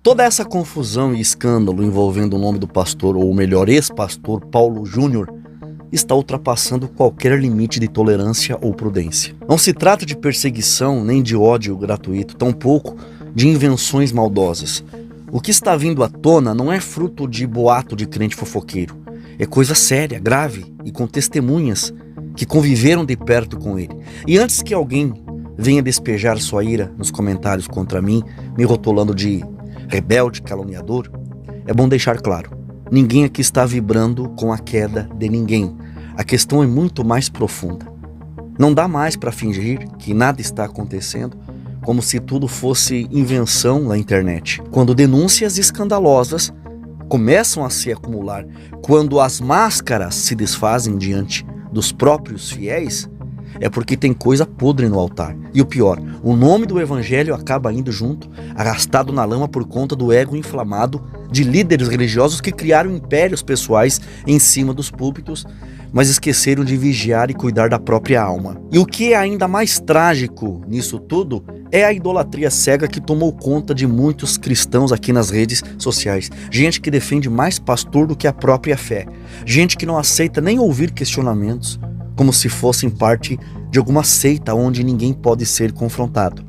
Toda essa confusão e escândalo envolvendo o nome do pastor, ou melhor, ex-pastor Paulo Júnior, está ultrapassando qualquer limite de tolerância ou prudência. Não se trata de perseguição nem de ódio gratuito, tampouco de invenções maldosas. O que está vindo à tona não é fruto de boato de crente fofoqueiro. É coisa séria, grave e com testemunhas que conviveram de perto com ele. E antes que alguém venha despejar sua ira nos comentários contra mim, me rotulando de rebelde, caluniador, é bom deixar claro: ninguém aqui está vibrando com a queda de ninguém. A questão é muito mais profunda. Não dá mais para fingir que nada está acontecendo, como se tudo fosse invenção na internet. Quando denúncias escandalosas começam a se acumular, quando as máscaras se desfazem diante dos próprios fiéis, é porque tem coisa podre no altar. E o pior, o nome do evangelho acaba indo junto, arrastado na lama por conta do ego inflamado de líderes religiosos que criaram impérios pessoais em cima dos púlpitos, mas esqueceram de vigiar e cuidar da própria alma. E o que é ainda mais trágico nisso tudo é a idolatria cega que tomou conta de muitos cristãos aqui nas redes sociais. Gente que defende mais pastor do que a própria fé. Gente que não aceita nem ouvir questionamentos, como se fossem parte de alguma seita onde ninguém pode ser confrontado.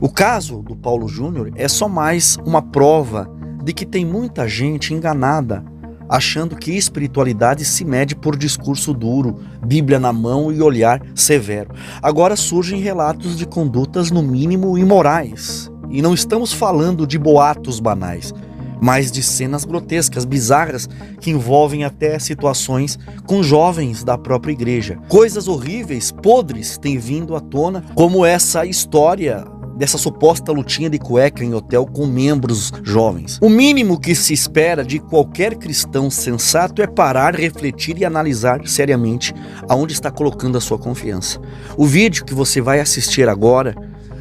O caso do Paulo Júnior é só mais uma prova de que tem muita gente enganada, achando que espiritualidade se mede por discurso duro, Bíblia na mão e olhar severo. Agora surgem relatos de condutas no mínimo imorais. E não estamos falando de boatos banais, mas de cenas grotescas, bizarras, que envolvem até situações com jovens da própria igreja. Coisas horríveis, podres, têm vindo à tona, como essa história dessa suposta lutinha de cueca em hotel com membros jovens. O mínimo que se espera de qualquer cristão sensato é parar, refletir e analisar seriamente aonde está colocando a sua confiança. O vídeo que você vai assistir agora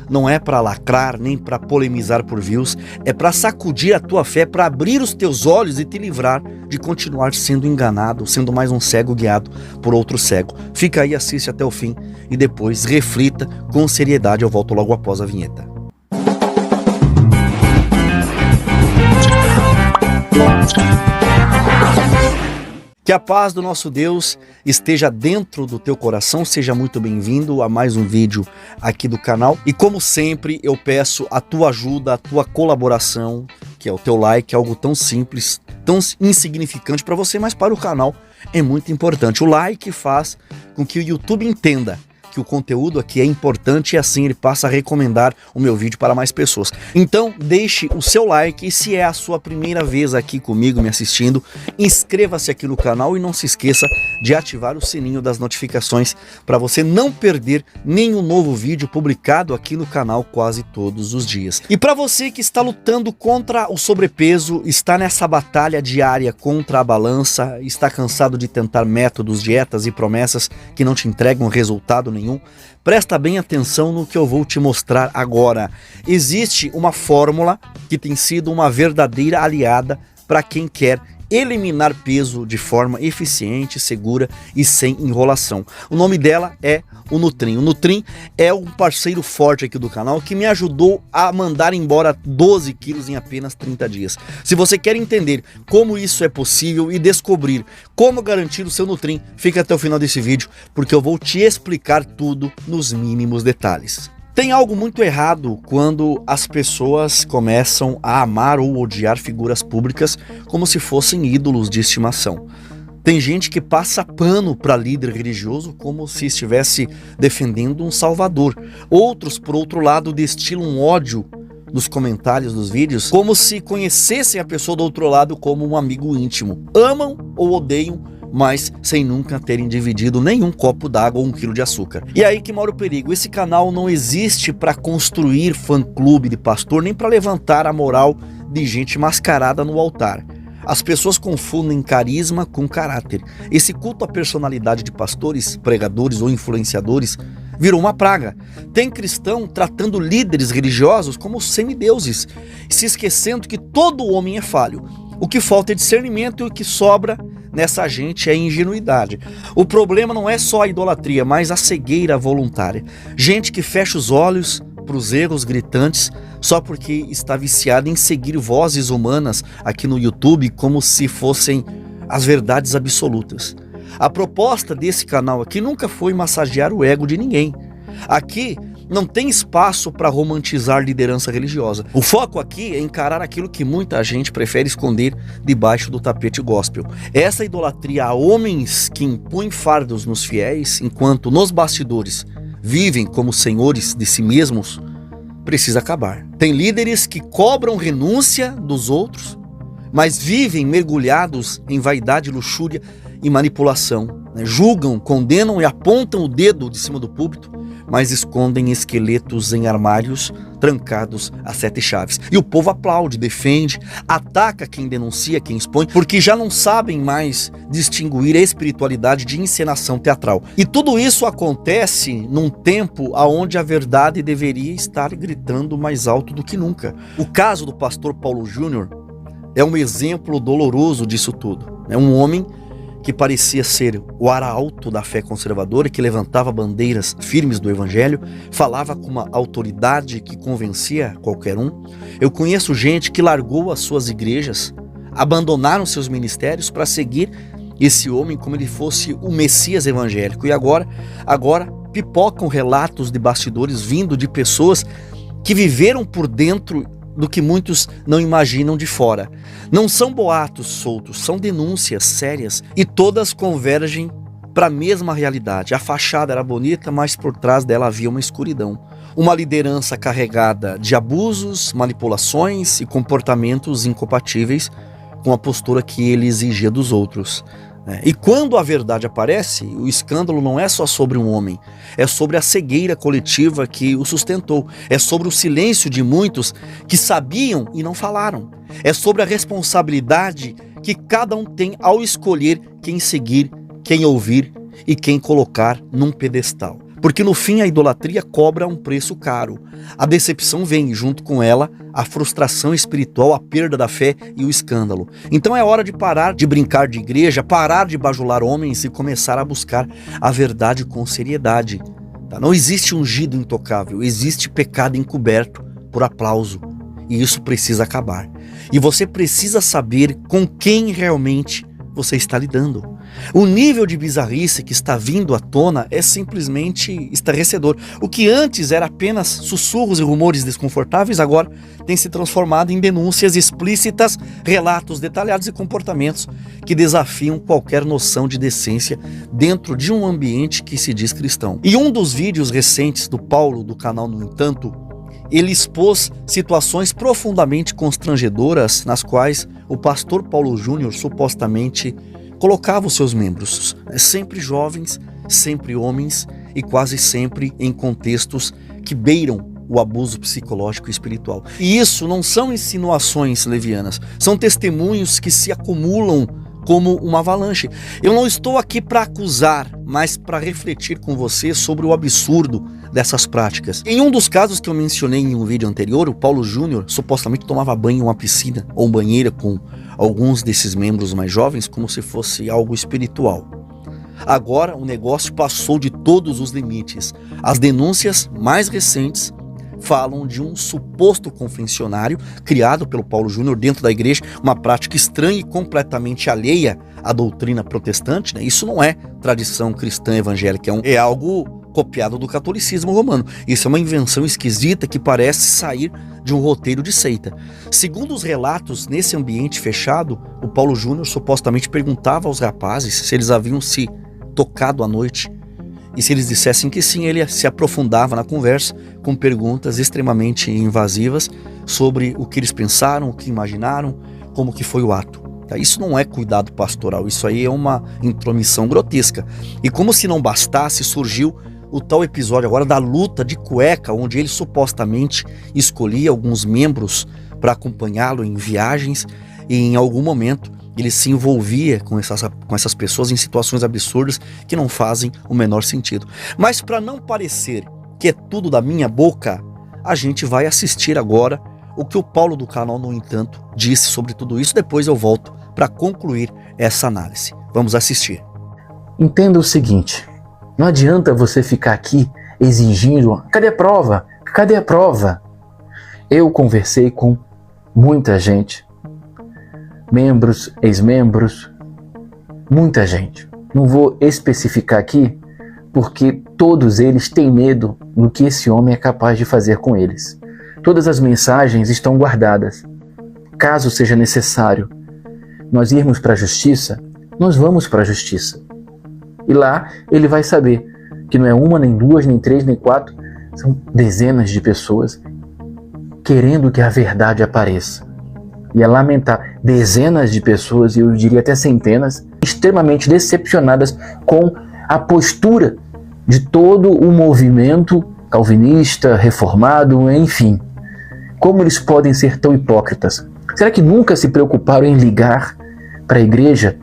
não é para lacrar, nem para polemizar por views, é para sacudir a tua fé, para abrir os teus olhos e te livrar de continuar sendo enganado, sendo mais um cego guiado por outro cego. Fica aí, assiste até o fim e depois reflita com seriedade. Eu volto logo após a vinheta. Que a paz do nosso Deus esteja dentro do teu coração. Seja muito bem-vindo a mais um vídeo aqui do canal. E como sempre, eu peço a tua ajuda, a tua colaboração, que é o teu like, algo tão simples, tão insignificante para você, mas para o canal é muito importante. O like faz com que o YouTube entenda que o conteúdo aqui é importante e assim ele passa a recomendar o meu vídeo para mais pessoas. Então deixe o seu like e se é a sua primeira vez aqui comigo me assistindo, inscreva-se aqui no canal e não se esqueça de ativar o sininho das notificações para você não perder nenhum novo vídeo publicado aqui no canal quase todos os dias. E para você que está lutando contra o sobrepeso, está nessa batalha diária contra a balança, está cansado de tentar métodos, dietas e promessas que não te entregam resultado nenhum, presta bem atenção no que eu vou te mostrar agora. Existe uma fórmula que tem sido uma verdadeira aliada para quem quer eliminar peso de forma eficiente, segura e sem enrolação. O nome dela é o Nutrim. O Nutrim é um parceiro forte aqui do canal que me ajudou a mandar embora 12 quilos em apenas 30 dias. Se você quer entender como isso é possível e descobrir como garantir o seu Nutrim, fica até o final desse vídeo, porque eu vou te explicar tudo nos mínimos detalhes. Tem algo muito errado quando as pessoas começam a amar ou odiar figuras públicas como se fossem ídolos de estimação. Tem gente que passa pano para líder religioso como se estivesse defendendo um salvador. Outros, por outro lado, destilam um ódio nos comentários dos vídeos como se conhecessem a pessoa do outro lado como um amigo íntimo. Amam ou odeiam, mas sem nunca terem dividido nenhum copo d'água ou 1 quilo de açúcar. E aí que mora o perigo. Esse canal não existe para construir fã-clube de pastor, nem para levantar a moral de gente mascarada no altar. As pessoas confundem carisma com caráter. Esse culto à personalidade de pastores, pregadores ou influenciadores virou uma praga. Tem cristão tratando líderes religiosos como semideuses, se esquecendo que todo homem é falho. O que falta é discernimento e o que sobra nessa gente é ingenuidade. O problema não é só a idolatria, mas a cegueira voluntária. Gente que fecha os olhos para os erros gritantes só porque está viciado em seguir vozes humanas aqui no YouTube como se fossem as verdades absolutas. A proposta desse canal aqui nunca foi massagear o ego de ninguém. Aqui não tem espaço para romantizar liderança religiosa. O foco aqui é encarar aquilo que muita gente prefere esconder debaixo do tapete gospel. Essa idolatria a homens que impõem fardos nos fiéis, enquanto nos bastidores vivem como senhores de si mesmos, precisa acabar. Tem líderes que cobram renúncia dos outros, mas vivem mergulhados em vaidade, luxúria e manipulação. Julgam, condenam e apontam o dedo de cima do púlpito, mas escondem esqueletos em armários trancados a 7 chaves. E o povo aplaude, defende, ataca quem denuncia, quem expõe, porque já não sabem mais distinguir a espiritualidade de encenação teatral. E tudo isso acontece num tempo onde a verdade deveria estar gritando mais alto do que nunca. O caso do pastor Paulo Júnior é um exemplo doloroso disso tudo. É um homem que parecia ser o arauto da fé conservadora, que levantava bandeiras firmes do evangelho, falava com uma autoridade que convencia qualquer um. Eu conheço gente que largou as suas igrejas, abandonaram seus ministérios para seguir esse homem como ele fosse o Messias evangélico. E agora pipocam relatos de bastidores vindo de pessoas que viveram por dentro do que muitos não imaginam de fora. Não são boatos soltos, são denúncias sérias e todas convergem para a mesma realidade. A fachada era bonita, mas por trás dela havia uma escuridão. Uma liderança carregada de abusos, manipulações e comportamentos incompatíveis com a postura que ele exigia dos outros. E quando a verdade aparece, o escândalo não é só sobre um homem, é sobre a cegueira coletiva que o sustentou, é sobre o silêncio de muitos que sabiam e não falaram, é sobre a responsabilidade que cada um tem ao escolher quem seguir, quem ouvir e quem colocar num pedestal. Porque no fim a idolatria cobra um preço caro. A decepção vem junto com ela, a frustração espiritual, a perda da fé e o escândalo. Então é hora de parar de brincar de igreja, parar de bajular homens e começar a buscar a verdade com seriedade. Não existe ungido intocável, existe pecado encoberto por aplauso. E isso precisa acabar. E você precisa saber com quem realmente você está lidando. O nível de bizarrice que está vindo à tona é simplesmente estarrecedor. O que antes era apenas sussurros e rumores desconfortáveis, agora tem se transformado em denúncias explícitas, relatos detalhados e comportamentos que desafiam qualquer noção de decência dentro de um ambiente que se diz cristão. E um dos vídeos recentes do Paulo, do canal No Entanto, ele expôs situações profundamente constrangedoras nas quais o pastor Paulo Júnior supostamente colocava os seus membros, sempre jovens, sempre homens e quase sempre em contextos que beiram o abuso psicológico e espiritual. E isso não são insinuações levianas, são testemunhos que se acumulam como uma avalanche. Eu não estou aqui para acusar, mas para refletir com você sobre o absurdo dessas práticas. Em um dos casos que eu mencionei em um vídeo anterior, o Paulo Júnior supostamente tomava banho em uma piscina ou banheira com alguns desses membros mais jovens como se fosse algo espiritual. Agora o negócio passou de todos os limites. As denúncias mais recentes falam de um suposto confessionário criado pelo Paulo Júnior dentro da igreja, uma prática estranha e completamente alheia à doutrina protestante. Isso não é tradição cristã evangélica, é algo copiado do catolicismo romano. Isso é uma invenção esquisita que parece sair de um roteiro de seita. Segundo os relatos, nesse ambiente fechado, o Paulo Júnior supostamente perguntava aos rapazes se eles haviam se tocado à noite. E se eles dissessem que sim, ele se aprofundava na conversa com perguntas extremamente invasivas sobre o que eles pensaram, o que imaginaram, como que foi o ato. Isso não é cuidado pastoral, isso aí é uma intromissão grotesca. E como se não bastasse, surgiu o tal episódio agora da luta de cueca, onde ele supostamente escolhia alguns membros para acompanhá-lo em viagens e em algum momento ele se envolvia com essas pessoas em situações absurdas que não fazem o menor sentido. Mas para não parecer que é tudo da minha boca, a gente vai assistir agora o que o Paulo do canal No Entanto disse sobre tudo isso. Depois eu volto para concluir essa análise. Vamos assistir. Entenda o seguinte, não adianta você ficar aqui exigindo, cadê a prova? Cadê a prova? Eu conversei com muita gente, membros, ex-membros, muita gente. Não vou especificar aqui, porque todos eles têm medo do que esse homem é capaz de fazer com eles. Todas as mensagens estão guardadas. Caso seja necessário nós irmos para a justiça, nós vamos para a justiça. E lá ele vai saber que não é uma, nem duas, nem três, nem quatro, são dezenas de pessoas querendo que a verdade apareça. E é lamentável, dezenas de pessoas, e eu diria até centenas, extremamente decepcionadas com a postura de todo o movimento calvinista, reformado, enfim. Como eles podem ser tão hipócritas? Será que nunca se preocuparam em ligar para a igreja,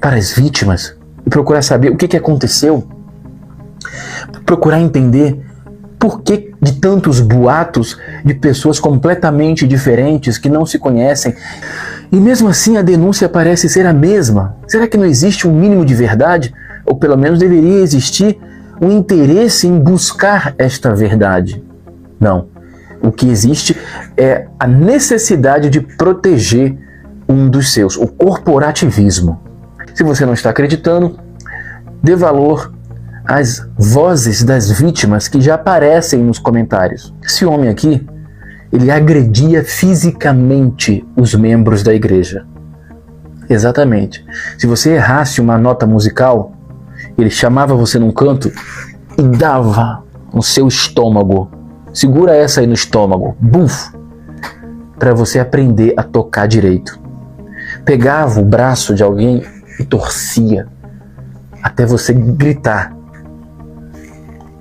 para as vítimas, e procurar saber o que aconteceu? Procurar entender por que de tantos boatos de pessoas completamente diferentes que não se conhecem, e mesmo assim a denúncia parece ser a mesma. Será que não existe um mínimo de verdade? Ou pelo menos deveria existir um interesse em buscar esta verdade? Não. O que existe é a necessidade de proteger um dos seus, o corporativismo. Se você não está acreditando, dê valor às vozes das vítimas que já aparecem nos comentários. Esse homem aqui, ele agredia fisicamente os membros da igreja. Exatamente. Se você errasse uma nota musical, ele chamava você num canto e dava no seu estômago. Segura essa aí no estômago. Buf! Para você aprender a tocar direito. Pegava o braço de alguém e torcia até você gritar.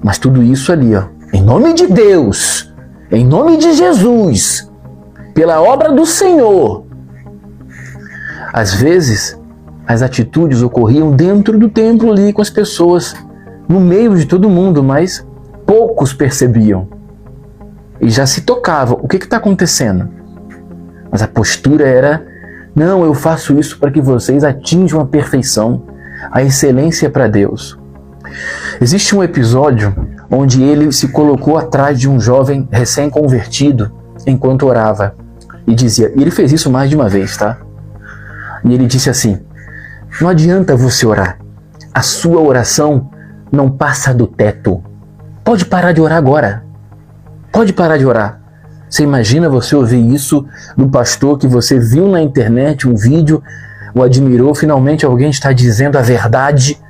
Mas tudo isso ali, ó, em nome de Deus, em nome de Jesus, pela obra do Senhor. Às vezes, as atitudes ocorriam dentro do templo ali com as pessoas, no meio de todo mundo, mas poucos percebiam. E já se tocava, o que está acontecendo? Mas a postura era, não, eu faço isso para que vocês atinjam a perfeição, a excelência para Deus. Existe um episódio onde ele se colocou atrás de um jovem recém-convertido enquanto orava e dizia, e ele fez isso mais de uma vez, tá? E ele disse assim, não adianta você orar, a sua oração não passa do teto. Pode parar de orar agora. Pode parar de orar. Você imagina você ouvir isso do pastor que você viu na internet, um vídeo, o admirou, finalmente alguém está dizendo a verdade.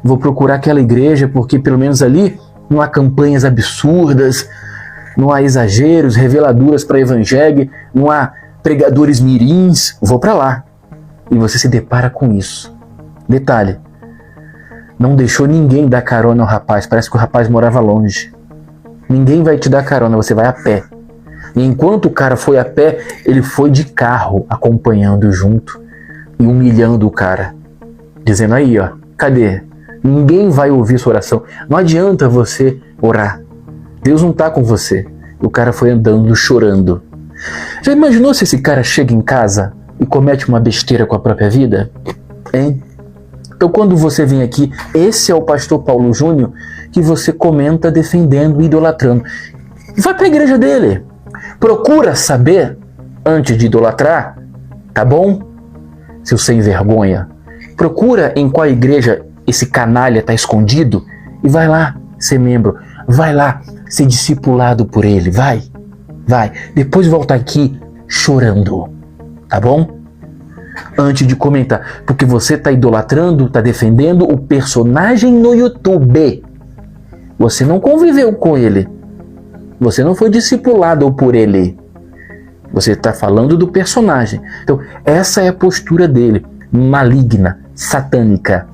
Vou procurar aquela igreja porque pelo menos ali não há campanhas absurdas, não há exageros, reveladuras para evangelho, não há pregadores mirins. Vou para lá. E você se depara com isso. Detalhe, não deixou ninguém dar carona ao rapaz, parece que o rapaz morava longe. Ninguém vai te dar carona, você vai a pé. E enquanto o cara foi a pé, ele foi de carro acompanhando junto e humilhando o cara. Dizendo aí, ó, cadê? Ninguém vai ouvir sua oração. Não adianta você orar. Deus não está com você. O cara foi andando, chorando. Já imaginou se esse cara chega em casa e comete uma besteira com a própria vida? Hein? Então quando você vem aqui, esse é o pastor Paulo Júnior que você comenta defendendo, idolatrando. Vai para a igreja dele. Procura saber antes de idolatrar, tá bom? Seu sem vergonha. Procura em qual igreja esse canalha está escondido e vai lá ser membro. Vai lá ser discipulado por ele. Vai. Depois volta aqui chorando. Tá bom? Antes de comentar. Porque você está idolatrando, está defendendo o personagem no YouTube. Você não conviveu com ele. Você não foi discipulado por ele. Você está falando do personagem. Então, essa é a postura dele. Maligna, satânica.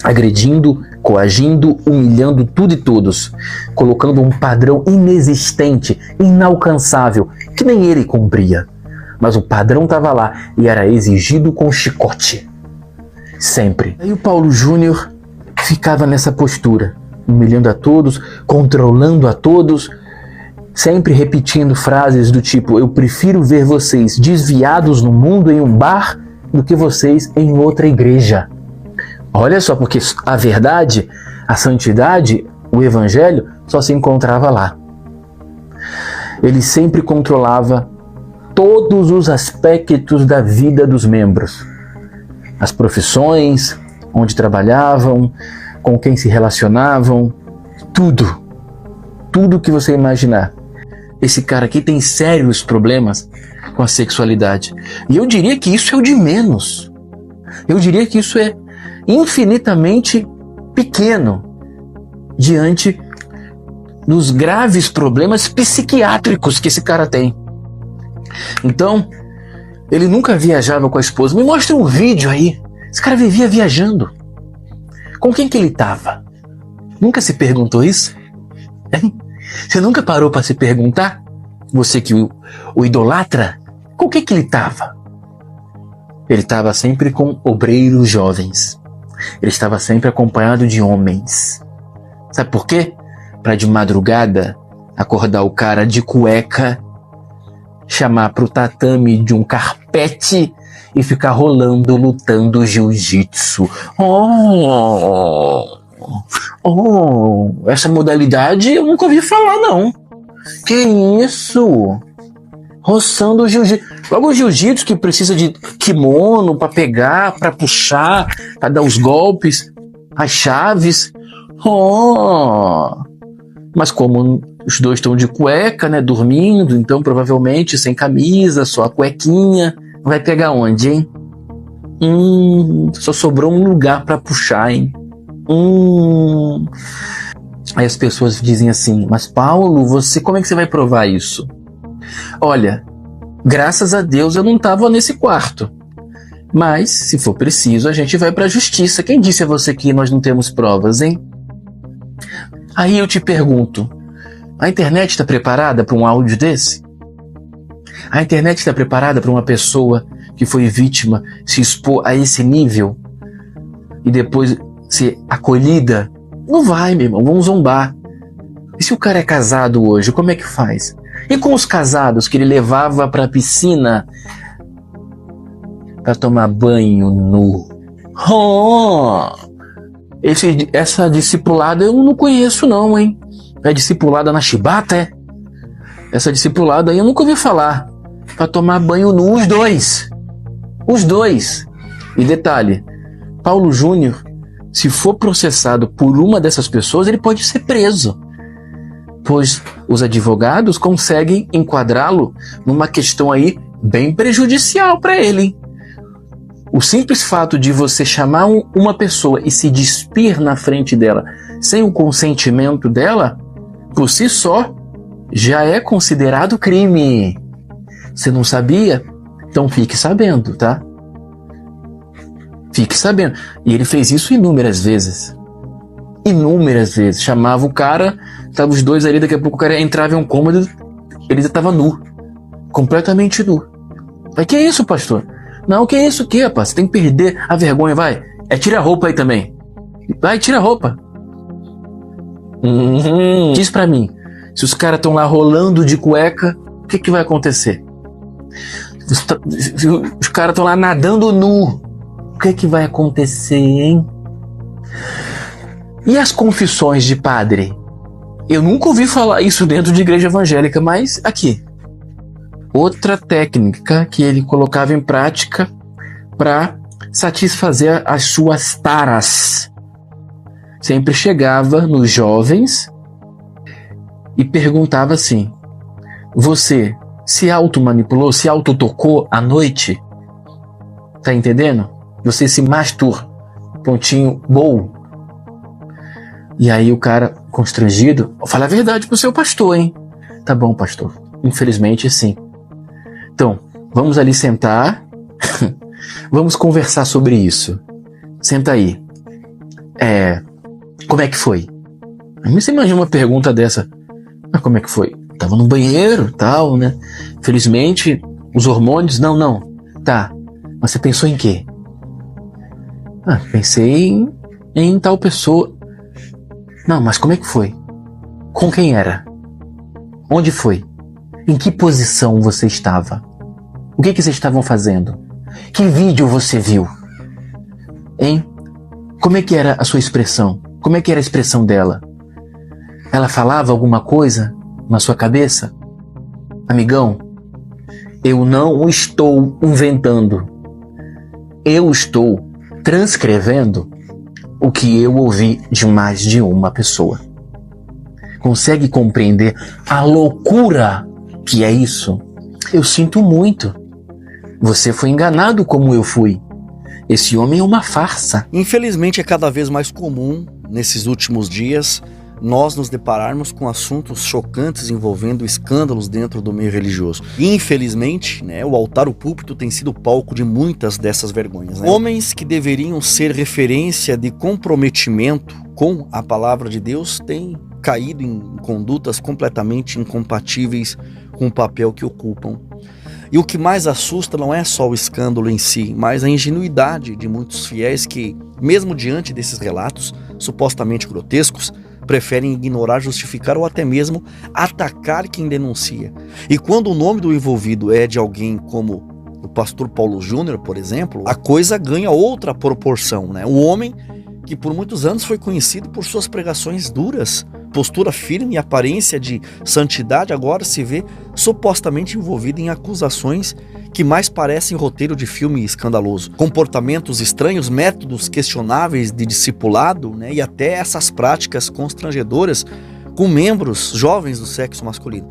Agredindo, coagindo, humilhando tudo e todos. Colocando um padrão inexistente, inalcançável, que nem ele cumpria. Mas o padrão estava lá e era exigido com chicote. Sempre. Aí o Paulo Júnior ficava nessa postura. Humilhando a todos, controlando a todos, sempre repetindo frases do tipo, eu prefiro ver vocês desviados no mundo em um bar do que vocês em outra igreja. Olha só, porque a verdade, a santidade, o evangelho só se encontrava lá. Ele sempre controlava todos os aspectos da vida dos membros. As profissões, onde trabalhavam, com quem se relacionavam, tudo. Tudo que você imaginar. Esse cara aqui tem sérios problemas com a sexualidade. E eu diria que isso é o de menos. Eu diria que isso é infinitamente pequeno diante dos graves problemas psiquiátricos que esse cara tem. Então, ele nunca viajava com a esposa. Me mostra um vídeo aí. Esse cara vivia viajando. Com quem que ele estava? Nunca se perguntou isso? Hein? Você nunca parou para se perguntar? Você que o idolatra? Com que ele estava? Ele estava sempre com obreiros jovens. Ele estava sempre acompanhado de homens. Sabe por quê? Para de madrugada acordar o cara de cueca, chamar pro tatame de um carpete e ficar rolando, lutando jiu-jitsu. Essa modalidade eu nunca ouvi falar, não. Que isso? Roçando o jiu-jitsu. Logo o jiu-jitsu que precisa de kimono para pegar, para puxar, para dar os golpes, as chaves. Mas como os dois estão de cueca, né, dormindo, então provavelmente sem camisa, só a cuequinha, vai pegar onde, hein? Só sobrou um lugar para puxar, hein? Aí as pessoas dizem assim, mas Paulo, como é que você vai provar isso? Olha, graças a Deus eu não estava nesse quarto. Mas, se for preciso, a gente vai para a justiça. Quem disse a você que nós não temos provas, hein? Aí eu te pergunto, a internet está preparada para um áudio desse? A internet está preparada para uma pessoa que foi vítima se expor a esse nível e depois ser acolhida? Não vai, meu irmão, vamos zombar. E se o cara é casado hoje, como é que faz? E com os casados que ele levava para a piscina para tomar banho nu? Essa discipulada eu não conheço não, hein? É discipulada na chibata, é? Essa discipulada aí eu nunca ouvi falar. Para tomar banho nu, os dois. Os dois. E detalhe, Paulo Júnior, se for processado por uma dessas pessoas, ele pode ser preso. Pois os advogados conseguem enquadrá-lo numa questão aí bem prejudicial para ele, hein? O simples fato de você chamar uma pessoa e se despir na frente dela sem o consentimento dela, por si só, já é considerado crime. Você não sabia? Então fique sabendo, tá? Fique sabendo. E ele fez isso inúmeras vezes. Inúmeras vezes. Chamava o cara, estavam os dois ali, daqui a pouco o cara entrava em um cômodo, ele já estava nu. Completamente nu. Mas que é isso, pastor? Não, que é isso o quê, rapaz? Você tem que perder a vergonha, vai. Tira a roupa aí também. Vai, tira a roupa. Diz pra mim, se os caras estão lá rolando de cueca, o que vai acontecer? Os caras estão lá nadando nu, o que vai acontecer, hein? E as confissões de padre? Eu nunca ouvi falar isso dentro de igreja evangélica, mas aqui. Outra técnica que ele colocava em prática para satisfazer as suas taras. Sempre chegava nos jovens e perguntava assim: você se automanipulou, se autotocou à noite? Tá entendendo? Você se masturbou, pontinho, bom. E aí o cara, constrangido, fala a verdade pro seu pastor, hein? Tá bom, pastor. Infelizmente, sim. Então, vamos ali sentar, vamos conversar sobre isso. Senta aí. Como é que foi? Você imagina uma pergunta dessa. Mas como é que foi? Tava no banheiro, tal, né? Felizmente, os hormônios... Não. Tá. Mas você pensou em quê? Pensei em tal pessoa. Não, mas como é que foi? Com quem era? Onde foi? Em que posição você estava? O que vocês estavam fazendo? Que vídeo você viu? Hein? Como é que era a sua expressão? Como é que era a expressão dela? Ela falava alguma coisa? na sua cabeça? Amigão, eu não estou inventando. Eu estou transcrevendo o que eu ouvi de mais de uma pessoa. Consegue compreender a loucura que é isso? Eu sinto muito. Você foi enganado como eu fui. Esse homem é uma farsa. Infelizmente é cada vez mais comum, nesses últimos dias, nós nos depararmos com assuntos chocantes envolvendo escândalos dentro do meio religioso. E infelizmente, o altar, o púlpito, tem sido palco de muitas dessas vergonhas. Homens que deveriam ser referência de comprometimento com a palavra de Deus têm caído em condutas completamente incompatíveis com o papel que ocupam. E o que mais assusta não é só o escândalo em si, mas a ingenuidade de muitos fiéis que, mesmo diante desses relatos supostamente grotescos, preferem ignorar, justificar ou até mesmo atacar quem denuncia. E quando o nome do envolvido é de alguém como o pastor Paulo Júnior, por exemplo, a coisa ganha outra proporção. O homem que por muitos anos foi conhecido por suas pregações duras, postura firme e aparência de santidade, agora se vê supostamente envolvido em acusações que mais parecem roteiro de filme escandaloso. Comportamentos estranhos, métodos questionáveis de discipulado, e até essas práticas constrangedoras com membros jovens do sexo masculino.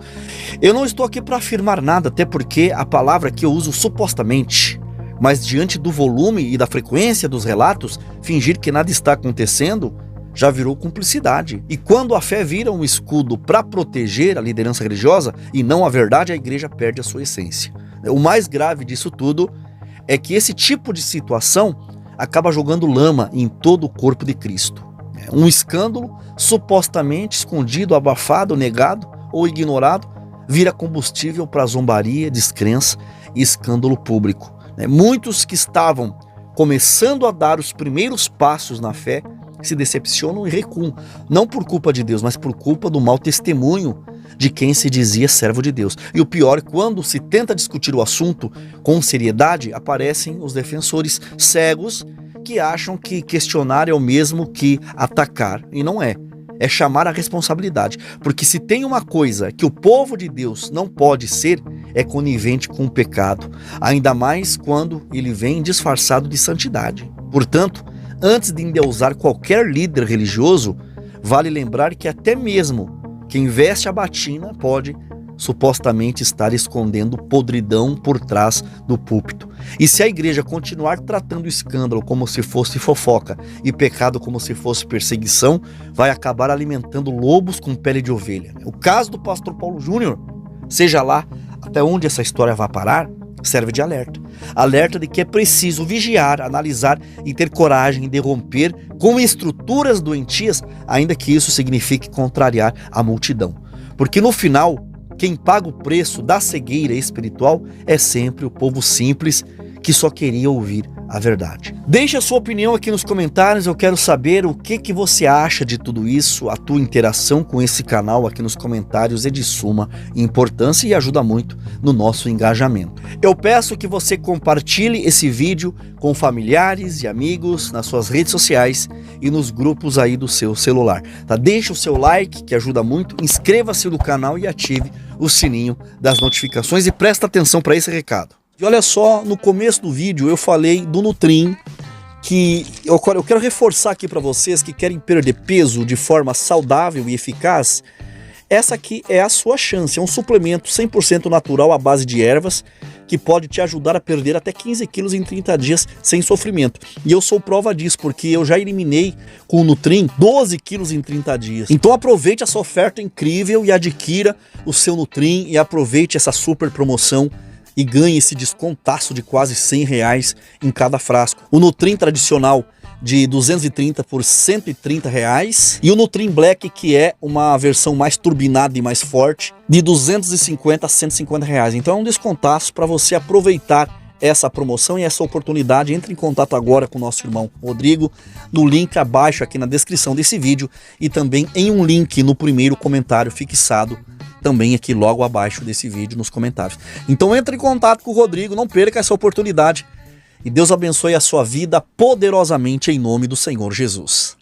Eu não estou aqui para afirmar nada, até porque a palavra que eu uso supostamente, mas diante do volume e da frequência dos relatos, fingir que nada está acontecendo já virou cumplicidade. E quando a fé vira um escudo para proteger a liderança religiosa e não a verdade, a igreja perde a sua essência. O mais grave disso tudo é que esse tipo de situação acaba jogando lama em todo o corpo de Cristo. Um escândalo supostamente escondido, abafado, negado ou ignorado vira combustível para zombaria, descrença e escândalo público. Muitos que estavam começando a dar os primeiros passos na fé se decepcionam e recuam, não por culpa de Deus, mas por culpa do mau testemunho de quem se dizia servo de Deus. E o pior, quando se tenta discutir o assunto com seriedade, aparecem os defensores cegos que acham que questionar é o mesmo que atacar, e não é. É chamar a responsabilidade, porque se tem uma coisa que o povo de Deus não pode ser, é conivente com o pecado, ainda mais quando ele vem disfarçado de santidade. Portanto, antes de endeusar qualquer líder religioso, vale lembrar que até mesmo quem veste a batina pode supostamente estar escondendo podridão por trás do púlpito. E se a igreja continuar tratando o escândalo como se fosse fofoca e pecado como se fosse perseguição, vai acabar alimentando lobos com pele de ovelha. O caso do pastor Paulo Júnior, seja lá até onde essa história vai parar, serve de alerta. Alerta de que é preciso vigiar, analisar e ter coragem de romper com estruturas doentias, ainda que isso signifique contrariar a multidão. Porque no final, quem paga o preço da cegueira espiritual é sempre o povo simples que só queria ouvir a verdade. Deixe a sua opinião aqui nos comentários, eu quero saber o que você acha de tudo isso. A tua interação com esse canal aqui nos comentários é de suma importância e ajuda muito no nosso engajamento. Eu peço que você compartilhe esse vídeo com familiares e amigos nas suas redes sociais e nos grupos aí do seu celular. Deixa o seu like, que ajuda muito, inscreva-se no canal e ative o sininho das notificações e presta atenção para esse recado. E olha só, no começo do vídeo eu falei do Nutrim, que eu quero reforçar aqui para vocês que querem perder peso de forma saudável e eficaz. Essa aqui é a sua chance, é um suplemento 100% natural à base de ervas, que pode te ajudar a perder até 15 quilos em 30 dias sem sofrimento. E eu sou prova disso, porque eu já eliminei com o Nutrim 12 quilos em 30 dias. Então aproveite essa oferta incrível e adquira o seu Nutrim e aproveite essa super promoção e ganhe esse descontaço de quase R$100 em cada frasco. O Nutrim tradicional de 230 por R$130 e o Nutrim Black, que é uma versão mais turbinada e mais forte, de 250 a R$150. Então é um descontaço para você aproveitar essa promoção e essa oportunidade. Entre em contato agora com o nosso irmão Rodrigo no link abaixo aqui na descrição desse vídeo e também em um link no primeiro comentário fixado também aqui logo abaixo desse vídeo nos comentários. Então entre em contato com o Rodrigo, não perca essa oportunidade e Deus abençoe a sua vida poderosamente em nome do Senhor Jesus.